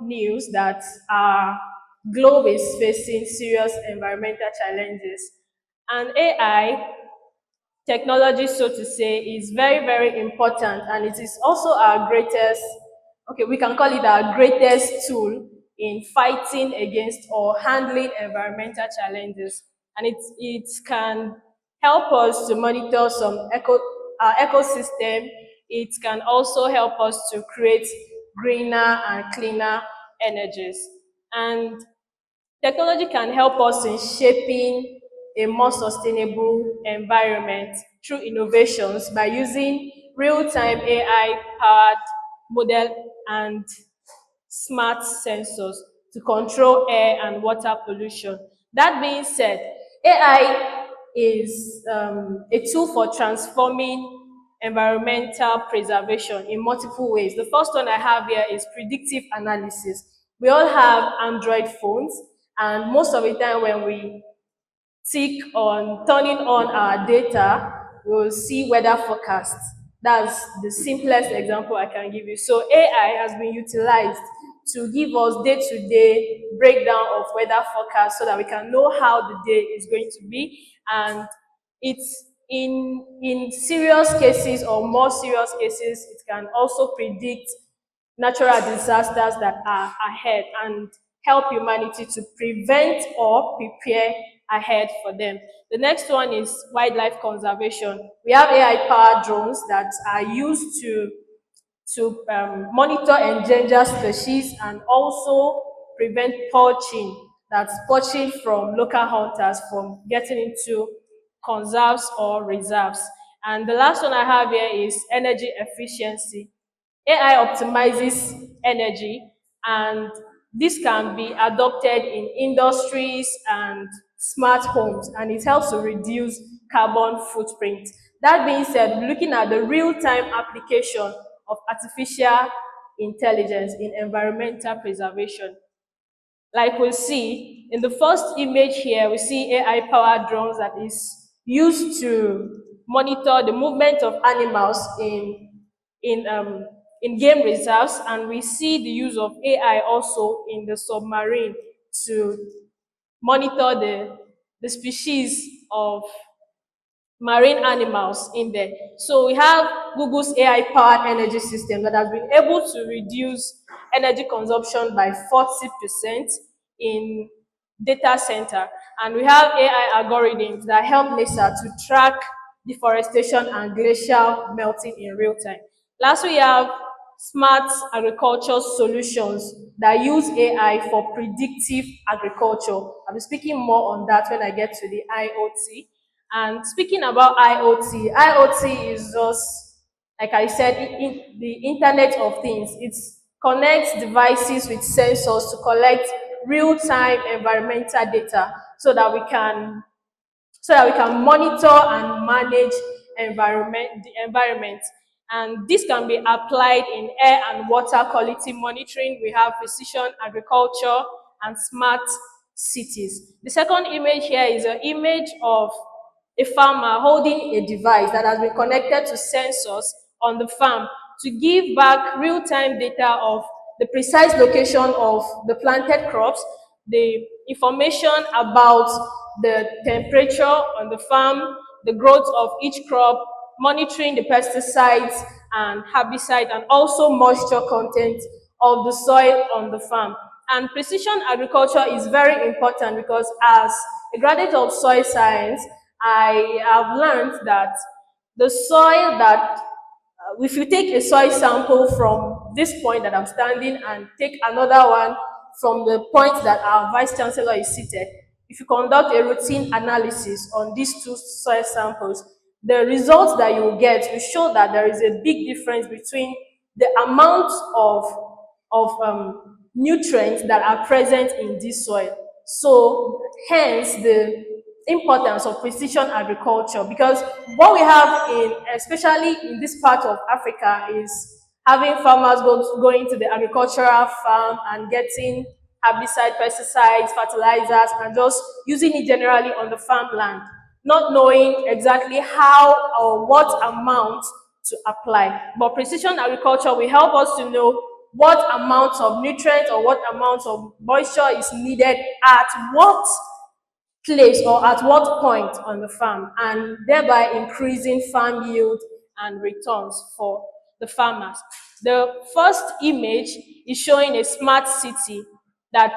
news that our globe is facing serious environmental challenges. And AI technology, so to say, is very, very important, and it is also our greatest, okay, we can call it our greatest tool in fighting against or handling environmental challenges. And it can help us to monitor some our ecosystem. It can also help us to create greener and cleaner energies. And technology can help us in shaping a more sustainable environment through innovations by using real-time AI-powered model and smart sensors to control air and water pollution. That being said, AI is a tool for transforming environmental preservation in multiple ways. The first one I have here is predictive analysis. We all have Android phones, and most of the time when we tick on turning on our data, we'll see weather forecasts. That's the simplest example I can give you. So AI has been utilized to give us day-to-day breakdown of weather forecast so that we can know how the day is going to be. And it's in serious cases or more serious cases, it can also predict natural disasters that are ahead and help humanity to prevent or prepare ahead for them. The next one is wildlife conservation. We have AI-powered drones that are used to monitor endangered species and also prevent poaching, that's poaching from local hunters from getting into conserves or reserves. And the last one I have here is energy efficiency. AI optimizes energy, and this can be adopted in industries and smart homes, and it helps to reduce carbon footprint. That being said, we're looking at the real-time application of artificial intelligence in environmental preservation. Like we'll see, in the first image here, we see AI-powered drones that is used to monitor the movement of animals in, um, in game reserves, and we see the use of AI also in the submarine to monitor the species of marine animals in there. So we have Google's AI-powered energy system that has been able to reduce energy consumption by 40% in data center. And we have AI algorithms that help NASA to track deforestation and glacial melting in real time. Last, we have smart agriculture solutions that use AI for predictive agriculture. I'll be speaking more on that when I get to the IoT. And speaking about IoT, IoT is just, like I said, the Internet of Things. It connects devices with sensors to collect real-time environmental data so that we can monitor and manage the environment. And this can be applied in air and water quality monitoring. We have precision agriculture and smart cities. The second image here is an image of a farmer holding a device that has been connected to sensors on the farm to give back real-time data of the precise location of the planted crops, the information about the temperature on the farm, the growth of each crop, monitoring the pesticides and herbicide, and also moisture content of the soil on the farm. And precision agriculture is very important because as a graduate of soil science, I have learned that the soil that, if you take a soil sample from this point that I'm standing and take another one from the point that our Vice Chancellor is seated, if you conduct a routine analysis on these two soil samples, the results that you will get will show that there is a big difference between the amount of nutrients that are present in this soil. So hence the importance of precision agriculture, because what we have especially in this part of Africa, is having farmers going to the agricultural farm and getting herbicide, pesticides, fertilizers, and just using it generally on the farmland, not knowing exactly how or what amount to apply. But precision agriculture will help us to know what amount of nutrients or what amount of moisture is needed at what place or at what point on the farm, and thereby increasing farm yield and returns for the farmers. The first image is showing a smart city that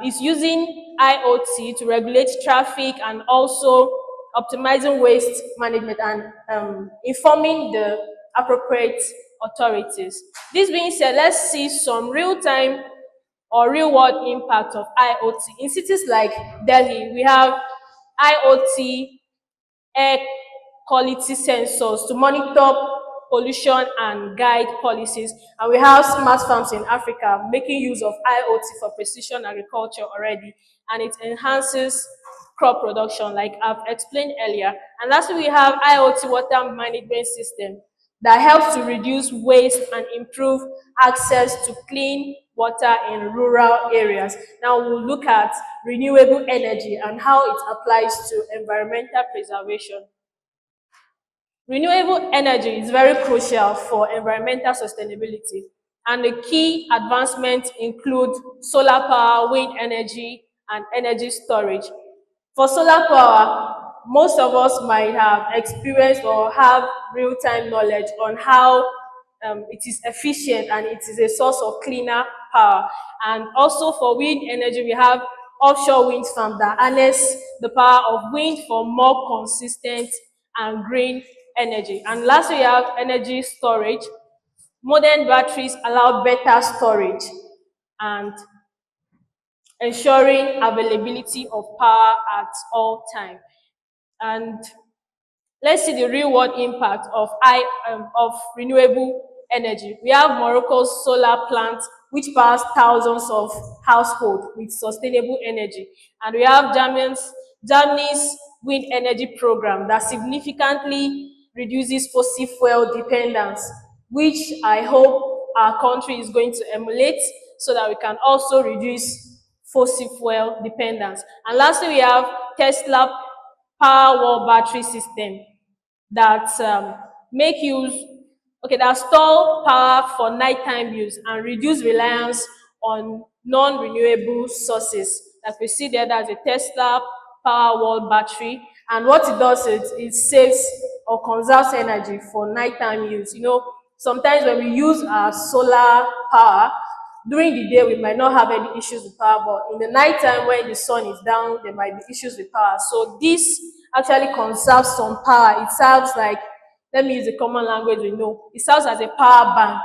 is using IoT to regulate traffic and also optimizing waste management and informing the appropriate authorities. This being said, let's see some real-time or real-world impact of IoT. In cities like Delhi, we have IoT air quality sensors to monitor pollution and guide policies. And we have smart farms in Africa making use of IoT for precision agriculture already, and it enhances crop production like I've explained earlier. And lastly, we have IoT water management system that helps to reduce waste and improve access to clean water in rural areas. Now we'll look at renewable energy and how it applies to environmental preservation. Renewable energy is very crucial for environmental sustainability, and the key advancements include solar power, wind energy, and energy storage. For solar power, most of us might have experienced or have real-time knowledge on how it is efficient and it is a source of cleaner power. And also for wind energy, we have offshore wind farms that harness the power of wind for more consistent and green energy. And lastly, we have energy storage. Modern batteries allow better storage and ensuring availability of power at all times. And let's see the real world impact of renewable energy. We have Morocco's solar plant, which powers thousands of households with sustainable energy. And we have Germany's wind energy program that significantly reduces fossil fuel dependence, which I hope our country is going to emulate so that we can also reduce fossil fuel dependence. And lastly, we have Tesla Powerwall battery system that make use, that store power for nighttime use and reduce reliance on non-renewable sources. Like we see there, that's a Tesla Powerwall battery, and what it does is it saves or conserves energy for nighttime use. You know, sometimes when we use our solar power, during the day we might not have any issues with power, but in the night time when the sun is down, there might be issues with power. So this actually conserves some power. It serves like, let me use the common language we know, it serves as a power bank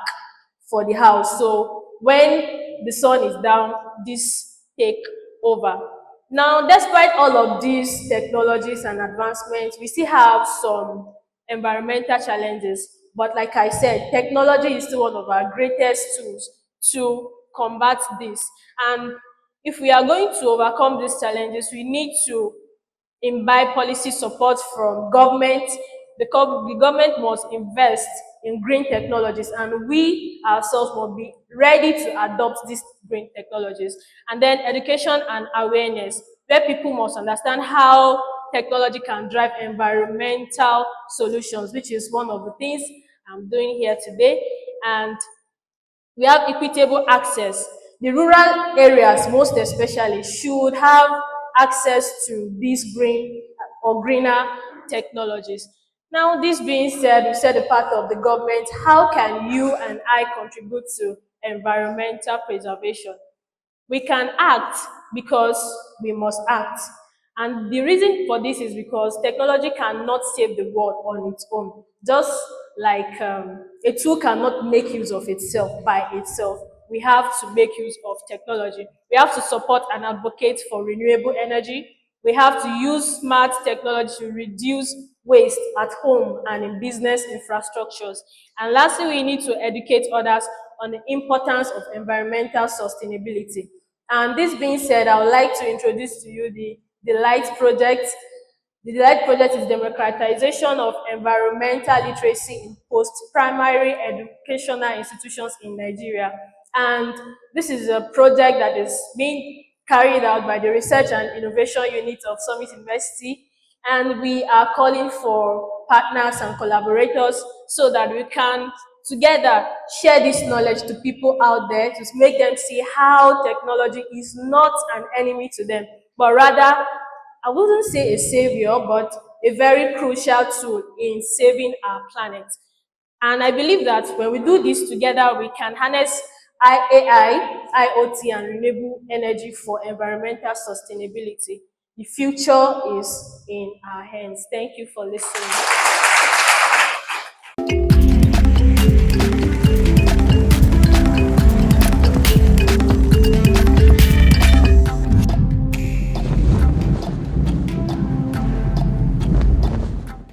for the house. So when the sun is down, this take over. Now, despite all of these technologies and advancements, we still have some environmental challenges. But like I said, technology is still one of our greatest tools to combat this. And if we are going to overcome these challenges, we need to imbibe policy support from government. The government must invest in green technologies, and we ourselves must be ready to adopt these green technologies. And then education and awareness, where people must understand how technology can drive environmental solutions, which is one of the things I'm doing here today. And we have equitable access. The rural areas, most especially, should have access to these green or greener technologies. Now, this being said, we said a part of the government. How can you and I contribute to environmental preservation? We can act because we must act. And the reason for this is because technology cannot save the world on its own. Just like a tool cannot make use of itself by itself, we have to make use of technology. We have to support and advocate for renewable energy. We have to use smart technology to reduce waste at home and in business infrastructures. And lastly, we need to educate others on the importance of environmental sustainability. And this being said, I would like to introduce to you the LIGHT project. The LIGHT project is democratization of environmental literacy in post-primary educational institutions in Nigeria. And this is a project that is being carried out by the Research and Innovation Unit of Summit University. And we are calling for partners and collaborators so that we can together share this knowledge to people out there to make them see how technology is not an enemy to them, but rather, I wouldn't say a savior, but a very crucial tool in saving our planet. And I believe that when we do this together, we can harness AI, IoT, and renewable energy for environmental sustainability. The future is in our hands. Thank you for listening.